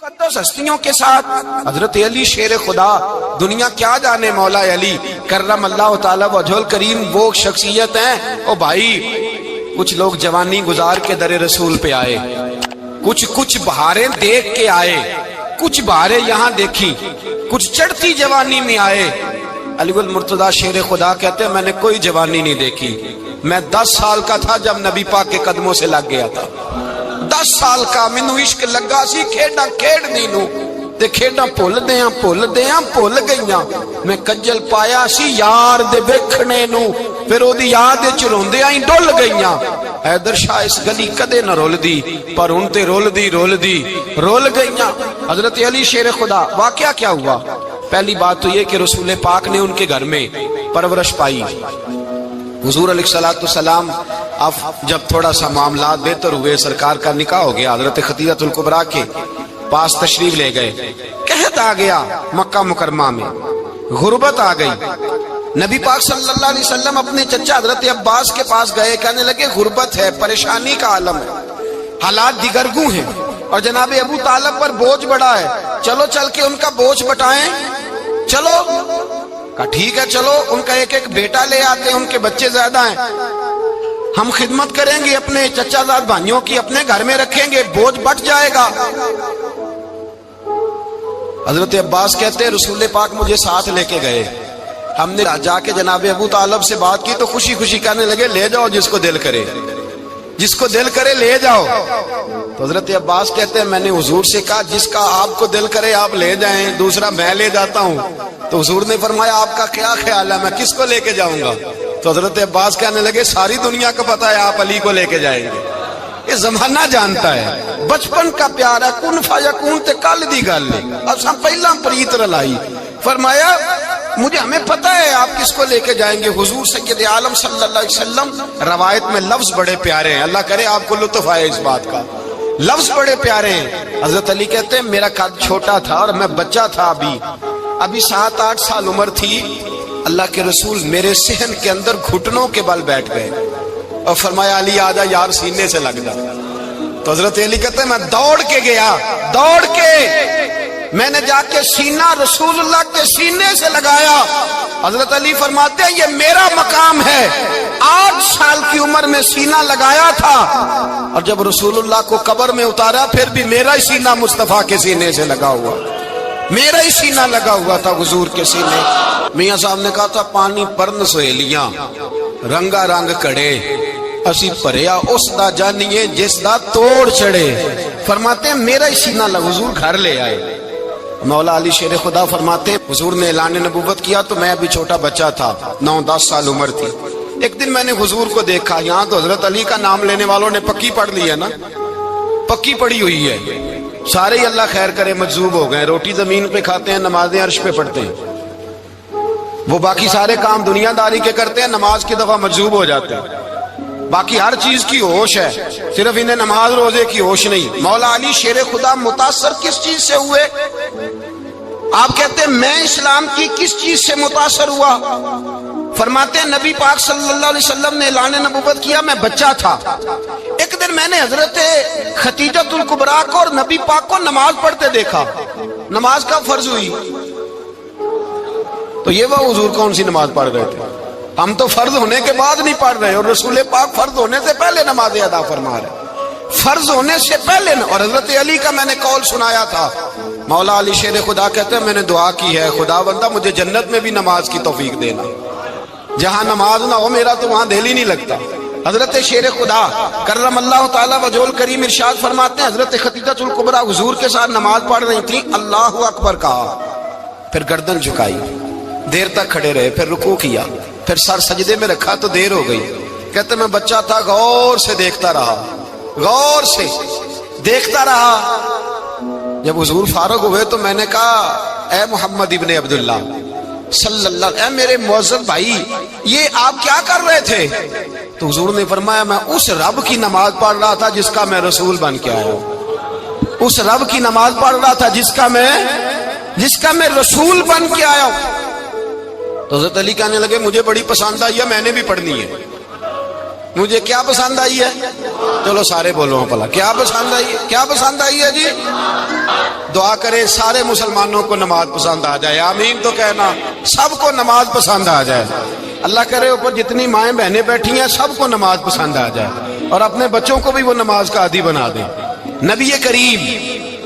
مقدس ہستیوں کے ساتھ حضرت علی شیر خدا، دنیا کیا جانے مولا علی کرم اللہ تعالی وجہ الکریم، وہ شخصیت ہیں۔ او بھائی، کچھ لوگ جوانی گزار کے در رسول پہ آئے، کچھ بہاریں دیکھ کے آئے، کچھ بہاریں یہاں دیکھی، کچھ چڑھتی جوانی میں آئے۔ علی المرتضیٰ شیر خدا کہتے ہیں میں نے کوئی جوانی نہیں دیکھی، میں 10 سال کا تھا جب نبی پاک کے قدموں سے لگ گیا تھا۔ 10 سال کا مینوں عشق لگا سی، کھیڈاں کھیڈ دی نو تے کھیڈاں بھول گئیاں، میں کجل پایا سی یار دے ویکھنے نو، پھر او دی یاد وچ روندیاں ہی ڈل گئیاں۔ حیدر شاہ اس گلی کدے نہ رول دی، پر ہن تے رول گئیاں۔ حضرت علی شیر خدا، واقعہ کیا ہوا؟ پہلی بات تو یہ کہ رسول پاک نے ان کے گھر میں پرورش پائی۔ حضور علیہ السلام اب جب تھوڑا سا معاملات بہتر ہوئے، سرکار کا نکاح ہو گیا، حضرت خدیجہ الکبریٰ کے پاس تشریف لے گئے۔ قحط آ گیا مکہ مکرمہ میں، غربت آ گئی۔ نبی پاک صلی اللہ علیہ وسلم اپنے چچا حضرت عباس کے پاس گئے، کہنے لگے غربت ہے، پریشانی کا عالم ہے، حالات دیگرگوں ہیں، اور جناب ابو طالب پر بوجھ بڑا ہے، چلو چل کے ان کا بوجھ بٹائیں۔ چلو کہا ٹھیک ہے، چلو ان کا ایک بیٹا لے آتے ہیں، ان کے بچے زیادہ ہیں، ہم خدمت کریں گے اپنے چچا زاد بھائیوں کی، اپنے گھر میں رکھیں گے، بوجھ بٹ جائے گا۔ حضرت عباس کہتے ہیں رسول پاک مجھے ساتھ لے کے گئے، ہم نے جا کے جناب ابو طالب سے بات کی تو خوشی خوشی کہنے لگے لے جاؤ جس کو دل کرے لے جاؤ۔ تو حضرت عباس کہتے ہیں میں نے حضور سے کہا جس کا آپ کو دل کرے آپ لے جائیں، دوسرا میں لے جاتا ہوں۔ تو حضور نے فرمایا آپ کا کیا خیال ہے، میں کس کو لے کے جاؤں گا؟ تو حضرت عباس کہنے لگے ساری دنیا کو پتا ہے آپ علی کو لے کے جائیں گے، یہ زمانہ جانتا ہے، بچپن کا پیار ہے، کن فیکون تے کل دی گل ہے، اب ہم پہلا پریت رلائی۔ فرمایا ہمیں پتا ہے آپ کس کو لے کے جائیں گے، حضور سید عالم صلی اللہ علیہ وسلم۔ روایت میں لفظ بڑے پیارے ہیں، اللہ کرے آپ کو لطف آئے اس بات کا، لفظ بڑے پیارے ہیں۔ حضرت علی کہتے ہیں میرا قد چھوٹا تھا اور میں بچہ تھا، ابھی 7-8 سال عمر تھی، اللہ کے رسول میرے صحن کے اندر گھٹنوں کے بل بیٹھ گئے اور فرمایا علی آجا یار سینے سے لگ جا۔ تو حضرت علی کہتے ہیں میں دوڑ کے گیا، میں نے جا کے سینہ رسول اللہ کے سینے سے لگایا۔ حضرت علی فرماتے ہیں یہ میرا مقام ہے، 8 سال کی عمر میں سینہ لگایا تھا، اور جب رسول اللہ کو قبر میں اتارا پھر بھی میرا ہی سینہ مصطفیٰ کے سینے سے لگا ہوا، میرا ہی سینہ لگا ہوا تھا حضور کے سینے۔ میاں صاحب نے کہا تھا پانی پرن سہیلیاں رنگا رنگ کڑے، اسی پریا اس دا جانیے جس دا توڑ چڑے۔ فرماتے ہیں میرا ہی سینہ لگا، حضور گھر لے آئے۔ مولا علی شیر خدا فرماتے ہیں حضور نے اعلان نبوت کیا تو میں ابھی چھوٹا بچہ تھا، 9-10 سال عمر تھی۔ ایک دن میں نے حضور کو دیکھا، یہاں تو حضرت علی کا نام لینے والوں نے پکی پڑھ لی ہے نا، پکی پڑھی ہوئی ہے، سارے ہی اللہ خیر کرے مجذوب ہو گئے، روٹی زمین پہ کھاتے ہیں، نمازیں عرش پہ پڑھتے ہیں، وہ باقی سارے کام دنیا داری کے کرتے ہیں، نماز کی دفعہ مجذوب ہو جاتے ہیں، باقی ہر چیز کی ہوش ہے، صرف انہیں نماز روزے کی ہوش نہیں۔ مولا علی شیر خدا متاثر کس چیز سے ہوئے؟ آپ کہتے ہیں میں اسلام کی کس چیز سے متاثر ہوا؟ فرماتے ہیں نبی پاک صلی اللہ علیہ وسلم نے اعلان نبوت کیا، میں بچہ تھا، ایک دن میں نے حضرت خدیجہ الکبریٰ کو اور نبی پاک کو نماز پڑھتے دیکھا، نماز کا فرض ہوئی تو یہ وہ حضور کون سی نماز پڑھ رہے تھے؟ ہم تو فرض ہونے کے بعد نہیں پڑھ رہے، اور رسول پاک فرض ہونے سے پہلے نماز ادا فرما رہے، فرض ہونے سے پہلے۔ اور حضرت علی کا میں نے قول سنایا تھا، مولا علی شیر خدا کہتے ہیں میں نے دعا کی ہے خدا بندہ مجھے جنت میں بھی نماز کی توفیق دینا، جہاں نماز نہ ہو میرا تو وہاں دل ہی نہیں لگتا۔ حضرت شیر خدا کرم اللہ تعالی وجہ الکریم ارشاد فرماتے ہیں حضرت خدیجہ الکبریٰ حضور کے ساتھ نماز پڑھ رہی تھی، اللہ اکبر کہا، پھر گردن جھکائی، دیر تک کھڑے رہے، پھر رکوع کیا، پھر سر سجدے میں رکھا تو دیر ہو گئی۔ کہتے میں بچہ تھا، غور سے دیکھتا رہا، جب حضور فارغ ہوئے تو میں نے کہا اے محمد ابن عبداللہ صلی اللہ علیہ وسلم، اے میرے معزز بھائی یہ آپ کیا کر رہے تھے؟ تو حضور نے فرمایا میں اس رب کی نماز پڑھ رہا تھا جس کا میں رسول بن کے آیا ہوں، اس رب کی نماز پڑھ رہا تھا جس کا میں رسول بن کے آیا ہوں۔ تو حضرت علی کہنے لگے مجھے بڑی پسند آئی ہے، میں نے بھی پڑھنی ہے۔ مجھے کیا پسند آئی ہے؟ چلو سارے بولو بھلا کیا پسند آئی ہے؟ کیا پسند آئی ہے جی؟ دعا کرے سارے مسلمانوں کو نماز پسند آ جائے، آمین تو کہنا، سب کو نماز پسند آ جائے۔ اللہ کرے اوپر جتنی مائیں بہنیں بیٹھی ہیں سب کو نماز پسند آ جائے، اور اپنے بچوں کو بھی وہ نماز کا عادی بنا دیں۔ نبی کریم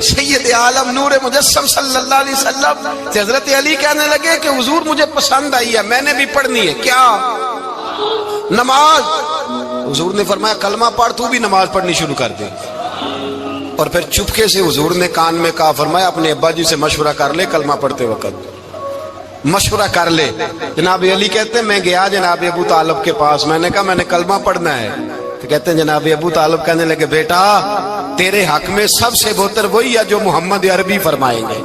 سید عالم نور مجسم صلی اللہ علیہ وسلم سے حضرت علی کہنے لگے کہ حضور مجھے پسند آئی ہے، میں نے بھی پڑھنی ہے، کیا؟ نماز۔ حضور نے فرمایا کلمہ پڑھ، تو بھی نماز پڑھنی شروع کر دے۔ اور پھر چپکے سے حضور نے کان میں کہا، فرمایا اپنے ابا جی سے مشورہ کر لے کلمہ پڑھتے وقت، مشورہ کر لے۔ جناب علی کہتے ہیں میں گیا جناب ابو طالب کے پاس، میں نے کہا میں نے کلمہ پڑھنا ہے، تو کہتے ہیں جناب ابو طالب کہنے لگے بیٹا تیرے حق میں سب سے بہتر وہی ہے جو محمد عربی فرمائیں گے،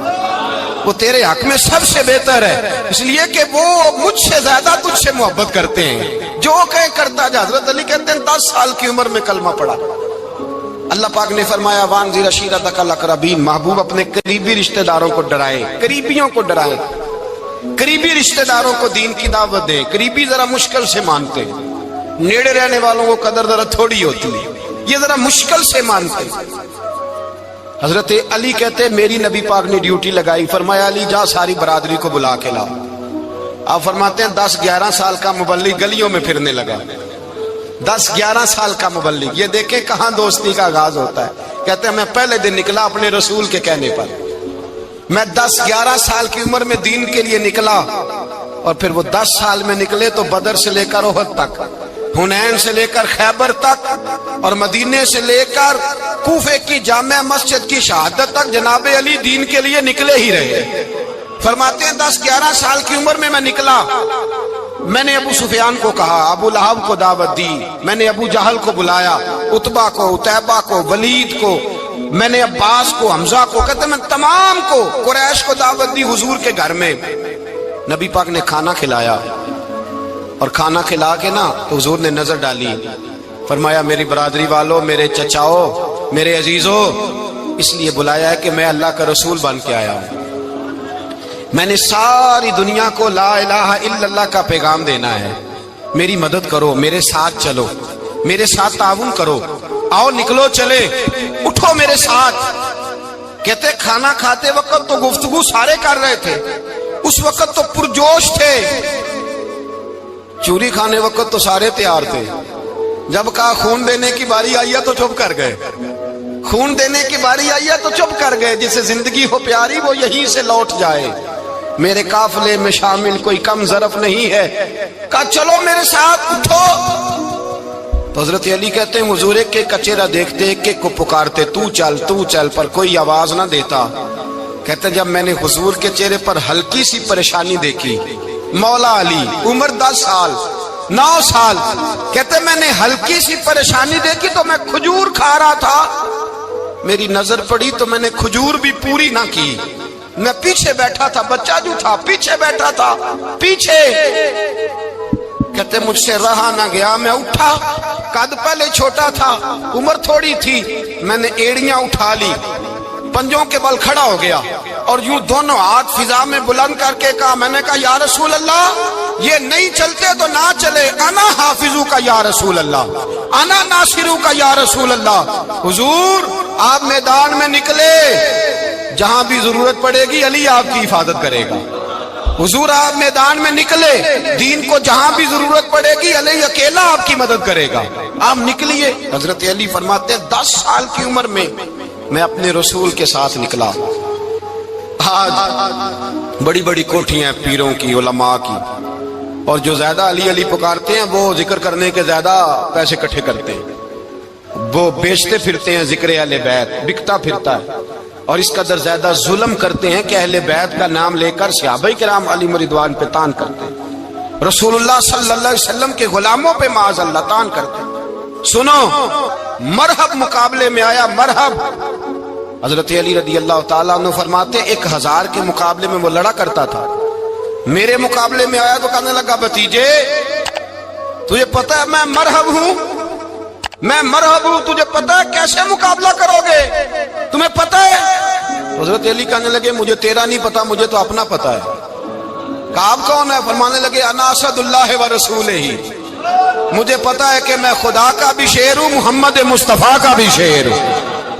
وہ تیرے حق میں سب سے بہتر ہے، اس لیے کہ وہ مجھ سے زیادہ تجھ سے محبت کرتے ہیں، جو کہیں کرتا جا۔ حضرت علی کہتے ہیں 10 سال کی عمر میں کلمہ پڑھا۔ اللہ پاک نے فرمایا وانذر عشیرتک الاقربین، محبوب اپنے قریبی رشتہ داروں کو ڈرائیں، قریبیوں کو ڈرائیں، قریبی رشتہ داروں کو دین کی دعوت دیں۔ قریبی ذرا مشکل سے مانتے ہیں، نیڑے رہنے والوں کو قدر ذرا تھوڑی ہوتی ہے، یہ ذرا مشکل سے مانتے ہیں۔ حضرت علی کہتے ہیں میری نبی پاک نے ڈیوٹی لگائی، فرمایا علی جا ساری برادری کو بلا کے لا۔ آپ فرماتے ہیں 10-11 سال کا مبلغ گلیوں میں پھرنے لگا، 10-11 سال کا مبلغ، یہ دیکھیں کہاں دوستی کا آغاز ہوتا ہے۔ کہتے ہیں میں پہلے دن نکلا اپنے رسول کے کہنے پر، میں 10-11 سال کی عمر میں دین کے لیے نکلا، اور پھر وہ 10 سال میں نکلے تو بدر سے لے کر احد تک، حنین سے لے کر خیبر تک، اور مدینے سے لے کر کوفے کی جامع مسجد کی شہادت تک جناب علی دین کے لیے نکلے ہی رہے۔ فرماتے ہیں 10-11 سال کی عمر میں نکلا، میں نے ابو سفیان کو کہا، ابو لہب کو دعوت دی، میں نے ابو جہل کو بلایا، عتبہ کو، عتیبہ کو، ولید کو، میں نے عباس کو، حمزہ کو، کہتے میں تمام کو، قریش کو دعوت دی حضور کے گھر میں۔ نبی پاک نے کھانا کھلایا، اور کھانا کھلا کے نا تو حضور نے نظر ڈالی، فرمایا میری برادری والوں، میرے چچاؤ، میرے عزیزوں، اس لیے بلایا ہے کہ میں اللہ کا رسول بن کے آیا ہوں، میں نے ساری دنیا کو لا الہ الا اللہ کا پیغام دینا ہے، میری مدد کرو، میرے ساتھ چلو، میرے ساتھ تعاون کرو، آؤ نکلو چلے، اٹھو میرے ساتھ۔ کہتے کھانا کھاتے وقت تو گفتگو سارے کر رہے تھے، اس وقت تو پرجوش تھے، چوری کھانے وقت تو سارے تیار تھے، جب کہا خون دینے کی باری آئی ہے تو چپ کر گئے، خون دینے کی باری آئی ہے تو چپ کر گئے، جسے زندگی ہو پیاری وہ یہیں سے لوٹ جائے، میرے قافلے میں شامل کوئی کم ظرف نہیں ہے، کہا چلو میرے ساتھ اٹھو۔ تو حضرت علی کہتے ہیں حضور ایک کا چہرہ دیکھتے ایک کو پکارتے تو چل، پر کوئی آواز نہ دیتا۔ کہتے ہیں جب میں نے حضور کے چہرے پر ہلکی سی پریشانی دیکھی، مولا علی عمر 10 سال 9 سال، کہتے میں نے ہلکی سی پریشانی دیکھی تو میں کھجور کھا رہا تھا، میری نظر پڑی تو میں نے کھجور بھی پوری نہ کی، میں پیچھے بیٹھا تھا، بچہ جو تھا پیچھے بیٹھا تھا، پیچھے۔ کہتے مجھ سے رہا نہ گیا، میں اٹھا، قد پہلے چھوٹا تھا، عمر تھوڑی تھی، میں نے ایڑیاں اٹھا لی، پنجوں کے بل کھڑا ہو گیا، اور یوں دونوں ہاتھ فضا میں بلند کر کے کہا، میں نے کہا یا رسول اللہ یہ نہیں چلتے تو نہ چلے، انا حافظو کا یا رسول اللہ، انا ناصرو کا یا رسول اللہ۔ حضور آپ میدان میں نکلے، جہاں بھی ضرورت پڑے گی علی آپ کی حفاظت کرے گا، حضور آپ میدان میں نکلے، دین کو جہاں بھی ضرورت پڑے گی علی اکیلا آپ کی مدد کرے گا، آپ نکلیے۔ حضرت علی فرماتے ہیں 10 سال کی عمر میں میں اپنے رسول کے ساتھ نکلا۔ آج بڑی بڑی کوٹھیاں پیروں کی، علماء کی، اور جو زیادہ علی علی پکارتے ہیں وہ ذکر کرنے کے زیادہ پیسے اکٹھے کرتے ہیں، وہ بیچتے پھرتے ہیں، ذکر اہل بیت بکتا پھرتا ہے، اور اس قدر زیادہ ظلم کرتے ہیں کہ اہل بیت کا نام لے کر صحابہ کرام علی رضوان پہ تان کرتے ہیں، رسول اللہ صلی اللہ علیہ وسلم کے غلاموں پہ معاذ اللہ تان کرتے ہیں۔ سنو، مرحب مقابلے میں آیا، مرحب۔ حضرت علی رضی اللہ تعالیٰ عنہ فرماتے 1000 کے مقابلے میں وہ لڑا کرتا تھا، میرے مقابلے میں آیا تو کہنے لگا بھتیجے تجھے پتہ ہے میں مرحب ہوں، میں مرحب ہوں، تجھے پتہ ہے کیسے مقابلہ کرو گے، تمہیں پتہ ہے؟ حضرت علی کہنے لگے مجھے تیرا نہیں پتا، مجھے تو اپنا پتہ ہے۔ کہا آپ کون ہے؟ فرمانے لگے انا اسد اللہ و رسولہ، مجھے پتا ہے کہ میں خدا کا بھی شیر ہوں، محمد مصطفیٰ کا بھی شیر ہوں۔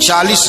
40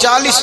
40।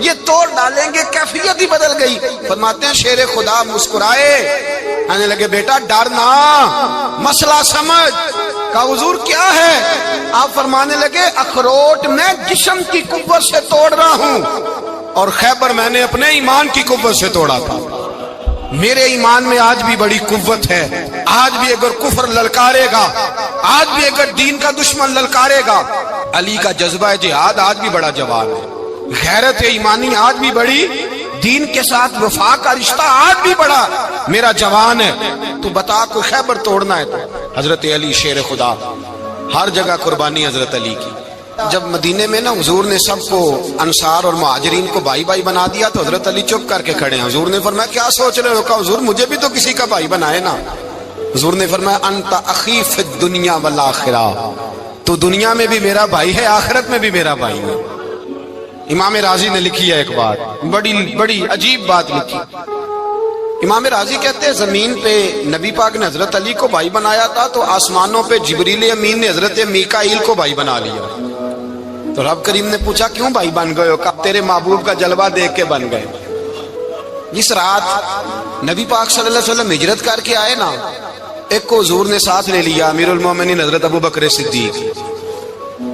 یہ توڑ ڈالیں گے، کیفیت ہی بدل گئی۔ فرماتے ہیں شیر خدا مسکرائے، کہنے لگے بیٹا ڈرنا، مسئلہ سمجھ۔ کہا حضور کیا ہے؟ آپ فرمانے لگے اخروٹ میں جسم کی قوت سے توڑ رہا ہوں، اور خیبر میں نے اپنے ایمان کی قوت سے توڑا تھا۔ میرے ایمان میں آج بھی بڑی قوت ہے، آج بھی اگر کفر للکارے گا، آج بھی اگر دین کا دشمن للکارے گا، علی کا جذبہ جہاد آج بھی بڑا جوان ہے، غیرت ایمانی آج بھی بڑی، دین کے ساتھ وفا کا رشتہ آج بھی بڑا میرا جوان ہے۔ تو بتا کوئی خیبر توڑنا ہے تو حضرت علی شیر خدا، ہر جگہ قربانی حضرت علی کی۔ جب مدینے میں نا حضور نے سب کو انصار اور مہاجرین کو بھائی بھائی بنا دیا تو حضرت علی چپ کر کے کھڑے ہیں۔ حضور نے فرمایا کیا سوچ رہے ہو؟ کہا حضور مجھے بھی تو کسی کا بھائی بنائے نا۔ حضور نے فرمایا انت اخی فی الدنیا والآخرہ، تو دنیا میں بھی میرا بھائی ہے، آخرت میں بھی میرا بھائی ہے۔ امام راضی نے لکھی ہے ایک بات، بڑی عجیب بات لکھی۔ امام راضی کہتے ہیں زمین پہ نبی پاک نے حضرت علی کو بھائی بنایا تھا تو آسمانوں پہ جبریل امین نے حضرت میکائیل کو بھائی بنا لیا۔ تو رب کریم نے پوچھا کیوں بھائی بن گئے ہو؟ کہا تیرے محبوب کا جلوہ دیکھ کے بن گئے۔ جس رات نبی پاک صلی اللہ علیہ وسلم ہجرت کر کے آئے نا، ایک کو حضور نے ساتھ لے لیا، امیر المومنین حضرت ابو بکر صدیق۔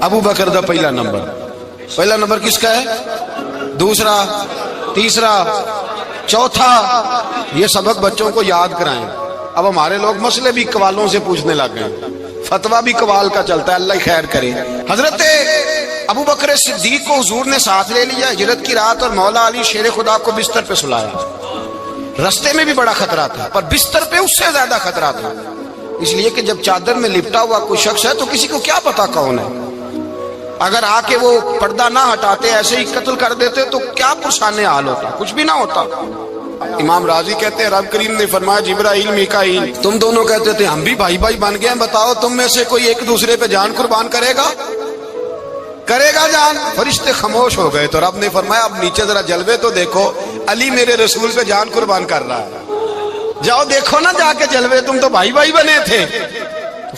ابو بکر دا پہلا نمبر کس کا ہے؟ دوسرا، تیسرا، چوتھا، یہ سبق بچوں کو یاد کرائیں۔ اب ہمارے لوگ مسئلے بھی قوالوں سے پوچھنے لگ گئے، فتویٰ بھی قوال کا چلتا ہے، اللہ خیر کرے۔ حضرت ابو بکر صدیق کو حضور نے ساتھ لے لیا ہجرت کی رات، اور مولا علی شیر خدا کو بستر پہ سلایا۔ رستے میں بھی بڑا خطرہ تھا، پر بستر پہ اس سے زیادہ خطرہ تھا، اس لیے کہ جب چادر میں لپٹا ہوا کوئی شخص ہے تو کسی کو کیا پتا کون ہے، اگر آ کے وہ پردہ نہ ہٹاتے ایسے ہی قتل کر دیتے تو کیا پرسانے حال ہوتا، کچھ بھی نہ ہوتا۔ امام راضی کہتے ہیں رب کریم نے فرمایا جبرائیل میکائیل تم دونوں کہتے تھے ہم بھی بھائی بھائی بن گئے ہیں، بتاؤ تم میں سے کوئی ایک دوسرے پہ جان قربان کرے گا جان؟ فرشتے خاموش ہو گئے۔ تو رب نے فرمایا اب نیچے ذرا جلوے تو دیکھو، علی میرے رسول پہ جان قربان کر رہا ہے، جاؤ دیکھو نا جا کے جلوے، تم تو بھائی بھائی بنے تھے۔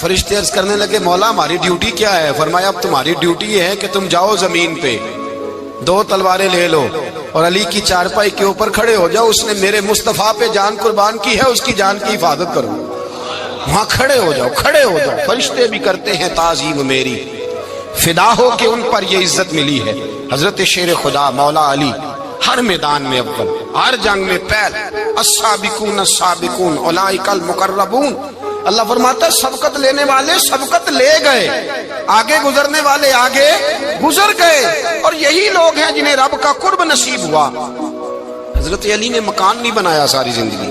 فرشتے عرض کرنے لگے مولا ہماری ڈیوٹی کیا ہے؟ فرمایا اب تمہاری ڈیوٹی یہ ہے کہ تم جاؤ زمین پہ، 2 تلواریں لے لو اور علی کی چارپائی کے اوپر کھڑے ہو جاؤ، اس نے میرے مصطفیٰ پہ جان قربان کی ہے، اس کی جان کی حفاظت کرو۔ وہاں کھڑے ہو جاؤ۔ فرشتے بھی کرتے ہیں تعظیم میری، فدا ہو کہ ان پر یہ عزت ملی ہے۔ حضرت شیر خدا مولا علی ہر میدان میں اول، ہر جنگ میں پہل، السابقون السابقون اولئک المقربون۔ اللہ فرماتا ہے سبقت لینے والے سبقت لے گئے، آگے گزرنے والے آگے گزر گئے، اور یہی لوگ ہیں جنہیں رب کا قرب نصیب ہوا۔ حضرت علی نے مکان نہیں بنایا، ساری زندگی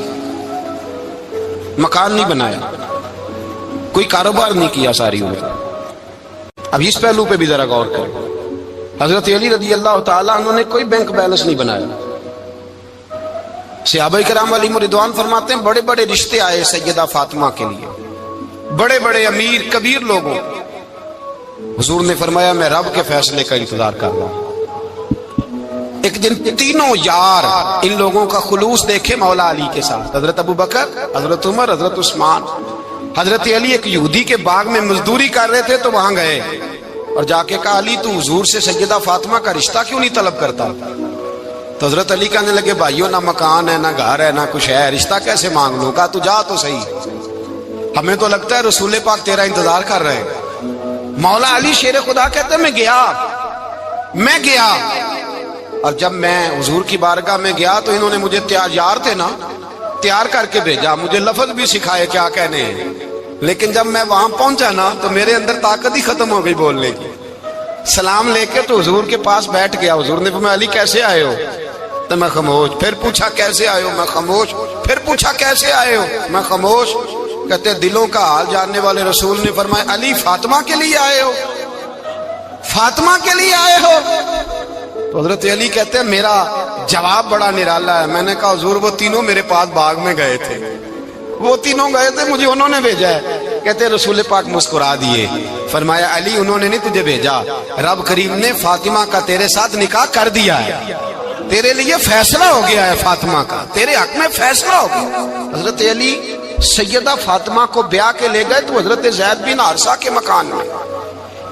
مکان نہیں بنایا، کوئی کاروبار نہیں کیا ساری عمر۔ اب اس پہلو پہ بھی ذرا غور کریں، حضرت علی رضی اللہ تعالیٰ عنہ نے کوئی بینک بیلنس نہیں بنایا۔ صحابہ کرام علیہم رضوان فرماتے ہیں بڑے بڑے رشتے آئے سیدہ فاطمہ کے لیے، بڑے بڑے امیر کبیر لوگوں، حضور نے فرمایا میں رب کے فیصلے کا انتظار کر رہا ہوں۔ ایک دن تینوں یار ان لوگوں کا خلوص دیکھے مولا علی کے ساتھ، حضرت ابو بکر، حضرت عمر، حضرت عثمان، حضرت علی ایک یہودی کے باغ میں مزدوری کر رہے تھے تو وہاں گئے اور جا کے کہا علی تو حضور سے سیدہ فاطمہ کا رشتہ کیوں نہیں طلب کرتا؟ تو حضرت علی کہنے لگے بھائیو نہ مکان ہے، نہ گھر ہے، نہ کچھ ہے، رشتہ کیسے مانگ لوں؟ کہا تو جا تو صحیح، ہمیں تو لگتا ہے رسول پاک تیرا انتظار کر رہے ہیں۔ مولا علی شیر خدا کہتے میں گیا اور جب میں حضور کی بارگاہ میں گیا تو انہوں نے مجھے تیار تھے نا، تیار کر کے بھیجا، مجھے لفظ بھی سکھائے کیا کہنے ہیں، لیکن جب میں وہاں پہنچا نا تو میرے اندر طاقت ہی ختم ہو گئی بولنے کی۔ سلام لے کے تو حضور کے پاس بیٹھ گیا، حضور نے فرمایا علی کیسے آئے ہو؟ تو میں خاموش، پھر پوچھا کیسے آئے ہو؟ میں خاموش، پھر پوچھا کیسے آئے ہو؟ میں خاموش۔ کہتے دلوں کا حال جاننے والے رسول نے فرمایا علی فاطمہ کے لیے آئے ہو؟ فاطمہ کے لیے آئے ہو؟ تو حضرت علی کہتے ہیں میرا جواب بڑا نرالا ہے۔ میں نے کہا حضور وہ تینوں میرے پاس باغ میں گئے تھے، وہ تینوں گئے تھے، مجھے انہوں نے بھیجا ہے۔ کہتے رسول پاک مسکرا دیے، فرمایا علی انہوں نے نہیں تجھے بھیجا، رب کریم نے فاطمہ کا تیرے ساتھ نکاح کر دیا ہے، تیرے لیے فیصلہ ہو گیا ہے، فاطمہ کا تیرے حق میں فیصلہ ہو گیا۔ حضرت علی سیدہ فاطمہ کو بیاہ کے لے گئے تو حضرت زید بن حارثہ کے مکان میں،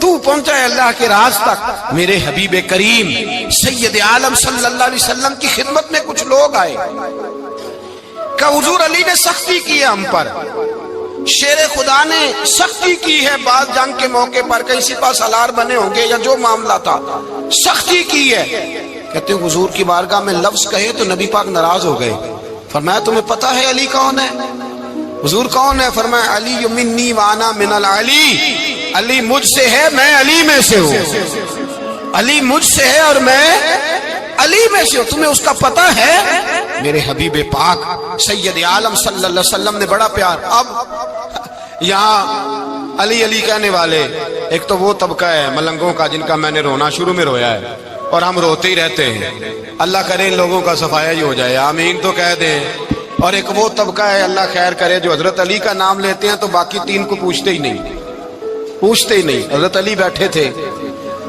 تو پہنچا ہے اللہ کے راز تک۔ میرے حبیب کریم سید عالم صلی اللہ علیہ وسلم کی خدمت میں کچھ لوگ آئے کہ حضور علی نے سختی کی ہے ہم پر، شیر خدا نے سختی کی ہے، بعض جنگ کے موقع پر کہیں سپاہ سالار بنے ہوں گے یا جو معاملہ تھا سختی کی ہے۔ کہتے ہیں حضور کی بارگاہ میں لفظ کہے تو نبی پاک ناراض ہو گئے۔ فرمایا تمہیں پتا ہے علی کون ہے؟ حضور کون ہے؟ فرمایا علی منی وانا من العلی، علی مجھ سے ہے میں علی میں سے ہوں، علی مجھ سے ہے اور میں علی میں سے ہوں، تمہیں اس کا پتہ ہے؟ میرے حبیب پاک سید عالم صلی اللہ علیہ وسلم نے بڑا پیار۔ اب یہاں علی علی کہنے والے ایک تو وہ طبقہ ہے ملنگوں کا جن کا میں نے رونا شروع میں رویا ہے اور ہم روتے ہی رہتے ہیں، اللہ کرے ان لوگوں کا صفایا ہی ہو جائے، آمین تو کہہ دیں۔ اور ایک وہ طبقہ ہے اللہ خیر کرے جو حضرت علی کا نام لیتے ہیں تو باقی تین کو پوچھتے ہی نہیں۔ حضرت علی بیٹھے تھے،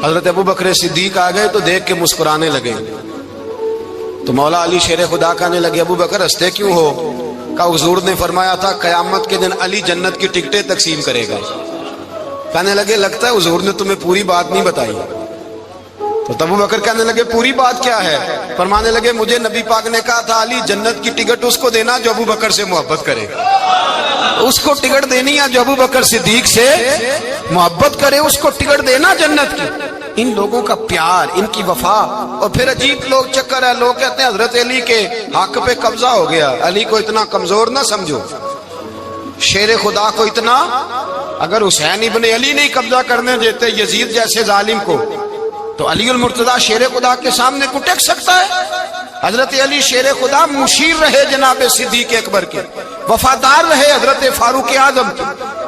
حضرت ابو بکر صدیق آ گئے تو دیکھ کے مسکرانے لگے، تو مولا علی شیر خدا کہنے لگے ابو بکر ہنستے کیوں ہو؟ کہ حضور نے فرمایا تھا قیامت کے دن علی جنت کی ٹکٹیں تقسیم کرے گا۔ کہنے لگے لگتا ہے حضور نے تمہیں پوری بات نہیں بتائی۔ تو ابو بکر کہنے لگے پوری بات کیا ہے؟ فرمانے لگے مجھے نبی پاک نے کہا تھا علی جنت کی ٹکٹ اس کو دینا جو ابو بکر سے محبت کرے، اس کو ٹکٹ دینی ہے جو ابو بکر صدیق سے محبت کرے، اس کو ٹکٹ دینا جنت کی۔ ان لوگوں کا پیار، ان کی وفا۔ اور پھر عجیب لوگ چکر ہے، لوگ کہتے ہیں حضرت علی کے حق پہ قبضہ ہو گیا، علی کو اتنا کمزور نہ سمجھو، شیر خدا کو اتنا، اگر حسین ابن علی نہیں قبضہ کرنے دیتے یزید جیسے ظالم کو تو علی المرتضیٰ شیر خدا کے سامنے کو ٹک سکتا ہے؟ حضرت علی شیر خدا مشیر رہے جناب صدیق اکبر کے، وفادار رہے حضرت فاروق اعظم کے،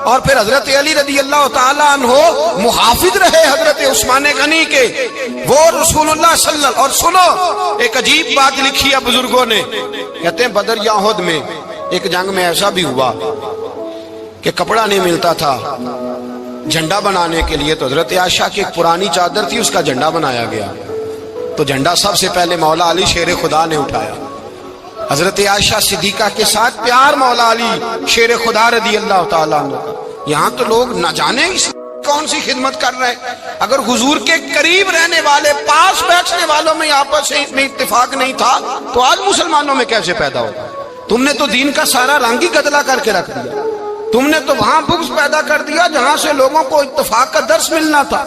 اور پھر حضرت علی رضی اللہ تعالیٰ عنہ محافظ رہے حضرت عثمان غنی کے، وہ رسول اللہ صلی اللہ۔ اور سنو ایک عجیب بات لکھی ہے بزرگوں نے، کہتے ہیں بدر یا احد میں ایک جنگ میں ایسا بھی ہوا کہ کپڑا نہیں ملتا تھا جھنڈا بنانے کے لیے، تو حضرت عائشہ کی ایک پرانی چادر تھی، اس کا جھنڈا بنایا گیا، تو جھنڈا سب سے پہلے مولا علی شیر خدا نے اٹھایا۔ حضرت عائشہ صدیقہ کے ساتھ پیار مولا علی شیر خدا رضی اللہ تعالیٰ عنہ۔ یہاں تو لوگ نہ جانے کون سی خدمت کر رہے ہیں، اگر حضور کے قریب رہنے والے پاس بیٹھنے والوں میں آپس میں اتفاق نہیں تھا تو آج مسلمانوں میں کیسے پیدا ہوگا؟ تم نے تو دین کا سارا رنگ ہی گدلا کر کے رکھ دیا، تم نے تو وہاں بغض پیدا کر دیا جہاں سے لوگوں کو اتفاق کا درس ملنا تھا،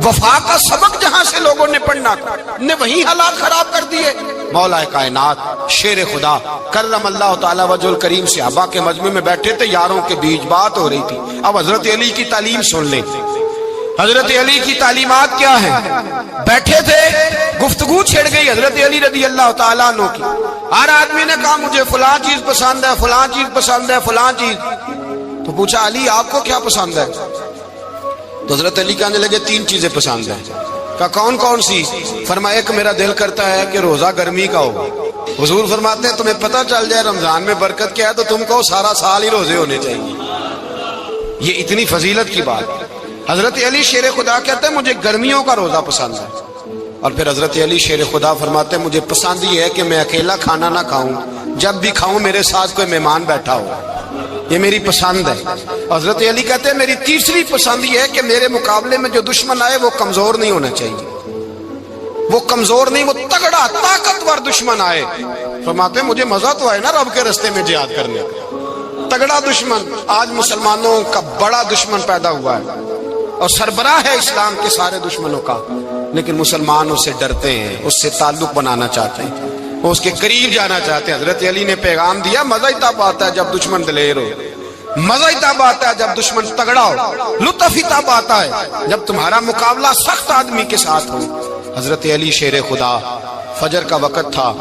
وفا کا سبق جہاں سے لوگوں نے پڑھنا تھا، نے وہی حالات خراب کر دیے۔ مولا کائنات شیر خدا کرم اللہ تعالی وجہ الکریم صحابہ کے مجمع میں بیٹھے تھے، یاروں کے بیچ بات ہو رہی تھی۔ اب حضرت علی کی تعلیم سن لیں، حضرت علی کی تعلیمات کیا ہیں؟ بیٹھے تھے، گفتگو چھڑ گئی حضرت علی رضی اللہ تعالیٰ عنہ کی، ہر آدمی نے کہا مجھے فلاں چیز پسند ہے، فلاں چیز پسند ہے، فلاں چیز۔ تو پوچھا علی آپ کو کیا پسند ہے؟ تو حضرت علی کہنے لگے تین چیزیں پسند ہیں۔ کہا کون کون سی؟ فرمایا ایک میرا دل کرتا ہے کہ روزہ گرمی کا ہو۔ حضور فرماتے ہیں تمہیں پتہ چل جائے رمضان میں برکت کیا ہے تو تم کو سارا سال ہی روزے ہونے چاہیے، یہ اتنی فضیلت کی بات۔ حضرت علی شیر خدا کہتے ہیں مجھے گرمیوں کا روزہ پسند ہے، اور پھر حضرت علی شیر خدا فرماتے ہیں مجھے پسند یہ ہے کہ میں اکیلا کھانا نہ کھاؤں، جب بھی کھاؤں میرے ساتھ کوئی مہمان بیٹھا ہو، یہ میری پسند ہے۔ حضرت علی کہتے ہیں میری تیسری پسند یہ ہے کہ میرے مقابلے میں جو دشمن آئے وہ کمزور نہیں ہونا چاہیے، وہ کمزور نہیں، وہ تگڑا طاقتور دشمن آئے۔ فرماتے ہیں مجھے مزہ تو آئے نا رب کے رستے میں جہاد کرنے کا، تگڑا دشمن۔ آج مسلمانوں کا بڑا دشمن پیدا ہوا ہے اور سربراہ ہے اسلام کے سارے دشمنوں کا، لیکن مسلمان اس سے ڈرتے ہیں، اس سے تعلق بنانا چاہتے ہیں، وہ اس کے قریب جانا چاہتے ہیں۔ حضرت علی نے پیغام دیا مزہ ہی تب آتا ہے جب دشمن دلیر ہو، مزہ ہی تب آتا ہے جب دشمن تگڑا ہو، لطف ہی تب آتا ہے جب تمہارا مقابلہ سخت آدمی کے ساتھ ہو۔ حضرت علی شیر خدا، فجر کا وقت تھا،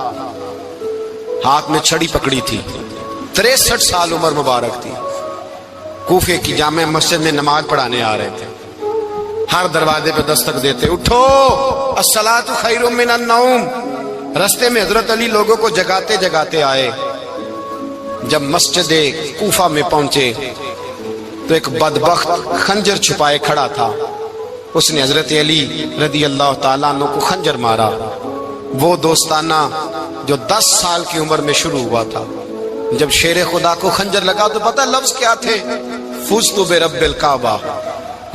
ہاتھ میں چھڑی پکڑی تھی، 63 سال عمر مبارک تھی، کوفے کی جامع مسجد میں نماز پڑھانے آ رہے تھے، ہر دروازے پہ دستک دیتے اٹھو الصلاۃ خیر من النوم۔ رستے میں حضرت علی لوگوں کو جگاتے جگاتے آئے، جب مسجد کوفہ میں پہنچے تو ایک بدبخت خنجر چھپائے کھڑا تھا، اس نے حضرت علی رضی اللہ تعالیٰ عنہ کو خنجر مارا۔ وہ دوستانہ جو 10 سال کی عمر میں شروع ہوا تھا، جب شیر خدا کو خنجر لگا تو پتہ لفظ کیا تھے؟ فزت برب الکعبہ،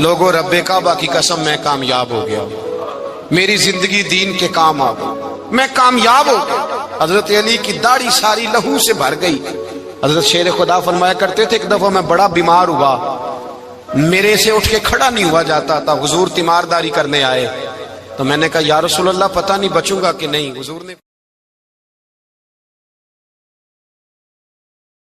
لوگوں رب کعبہ کی قسم میں کامیاب ہو گیا، میری زندگی دین کے کام آ گئی، میں کامیاب ہو گیا۔ حضرت علی کی داڑھی ساری لہو سے بھر گئی۔ حضرت شیر خدا فرمایا کرتے تھے ایک دفعہ میں بڑا بیمار ہوا، میرے سے اٹھ کے کھڑا نہیں ہوا جاتا تھا، حضور تیمارداری کرنے آئے تو میں نے کہا یا رسول اللہ پتہ نہیں بچوں گا کہ نہیں۔ حضور نے